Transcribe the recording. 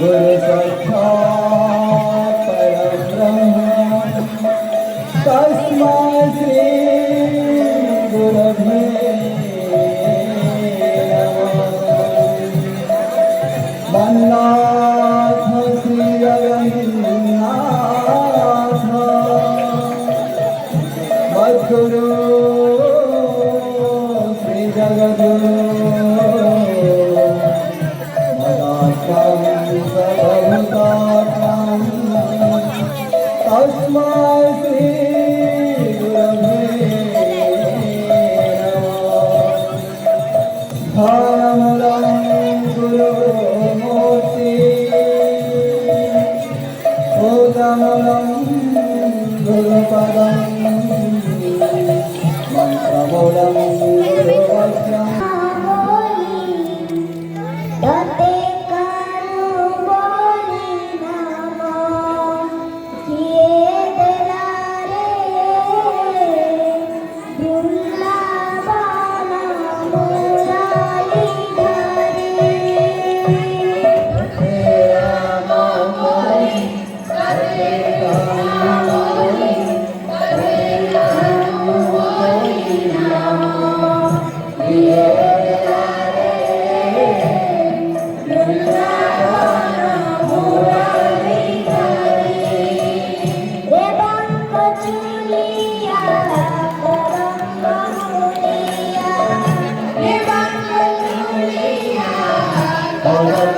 गुरु साक्षात् परब्रह्म तस्मै श्री गुरवे नमः। वन्नाथ श्री जगन्नाथ मद्गुरु श्री जगद्गुरु तस्मै श्री गुरवे नमः। ध्यानमूलं गुरुमूर्ति भूतमूलं गुरुपदं मन्त्रमूलं गुरुवचनं Oh,